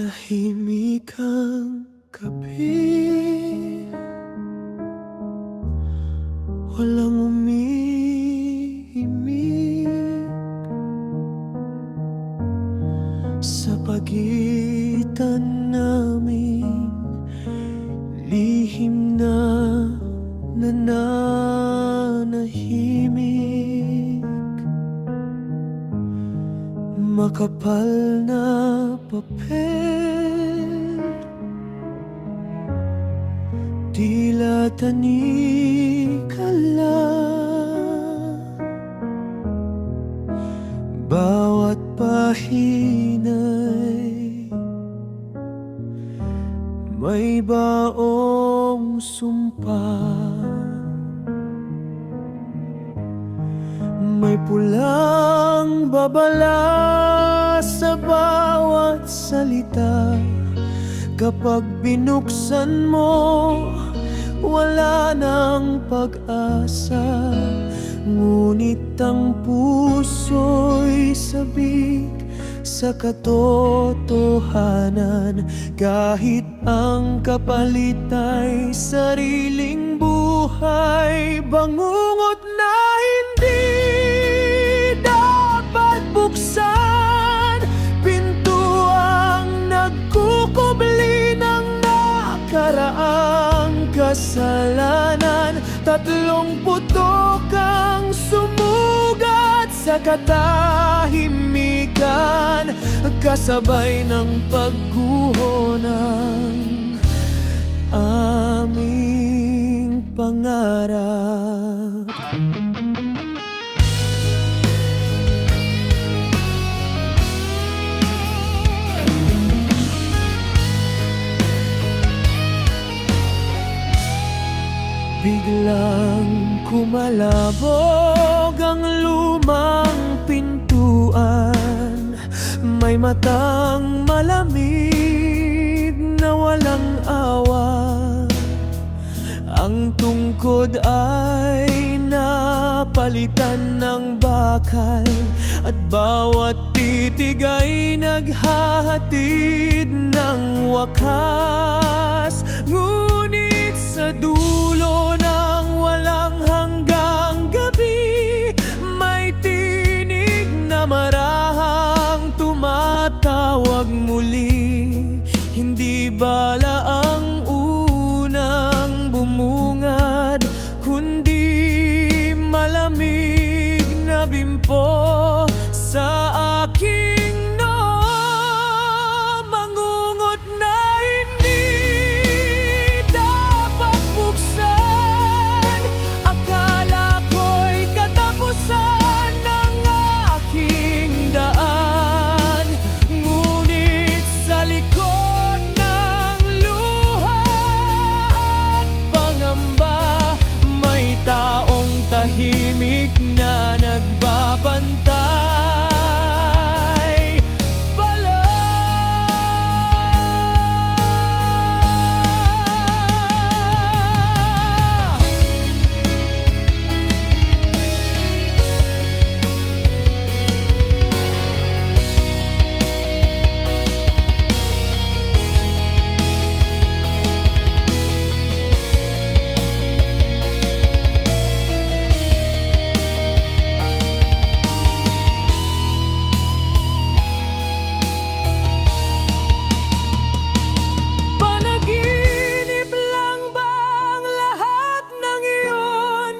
Tahimik ang gabi, walang umiimik sa pagitan namin. Lihim na nananahimik, makapal na papel, tila tanikala. Bawat pahina'y may baong sumpa, may pulang babala sa bawat salita. Kapag binuksan mo, wala nang pag-asa. Ngunit ang puso'y sabik sa katotohanan. Kahit ang kapalit ay sariling buhay, bangungot na hindi dapat buksan. Pintuang nagkukubli ng nakaraang kasalanan. 30 ang sumugat sa katahimikan, kasabay ng pagguho ng aming pangarap. Biglang kumalabog ang lumang pintuan. May matang malamig na walang awa. Ang tungkod ay napalitan ng bakal, at bawat titig ay naghahatid ng wakas. Ngunit sa dulo ng walang hanggang gabi, may tinig na marahang tumatawag muli. Hindi bala ang unang bumungad, kundi malamig na bimpo sa aking noo. Mangungot na hindi dapat buksan. Akala ko'y katapusan ng aking daan. Ngunit sa likod ng luha at pangamba, may taong tahimik na nagbabantay pala. Panaginip lang ba ang lahat ng iyon,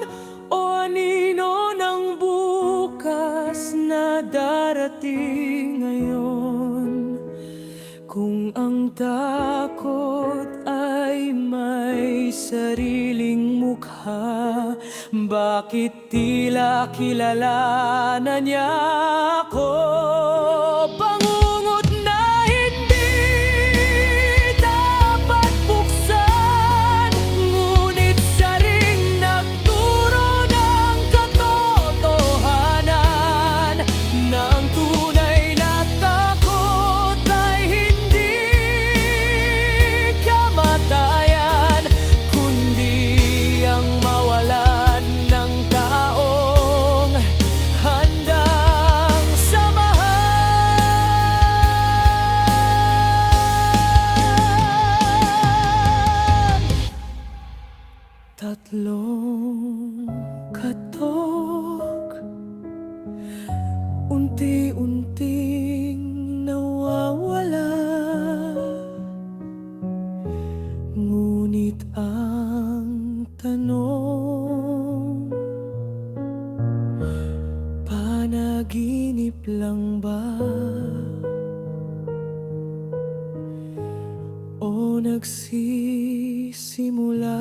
o anino ng bukas na darating ngayon? Kung ang takot ay may sariling mukha, bakit tila kilala na niya ako? Bangungot na hindi dapat buksan, ngunit siya ring nagturo ng katotohanan, na ang tunay na takot ay hindi kamatayan, kundi ang mawalan ng taong handang samahan. tatlong katok, unti-unting nawawala. Ngunit ang tanong, panaginip lang ba? O nagsisimula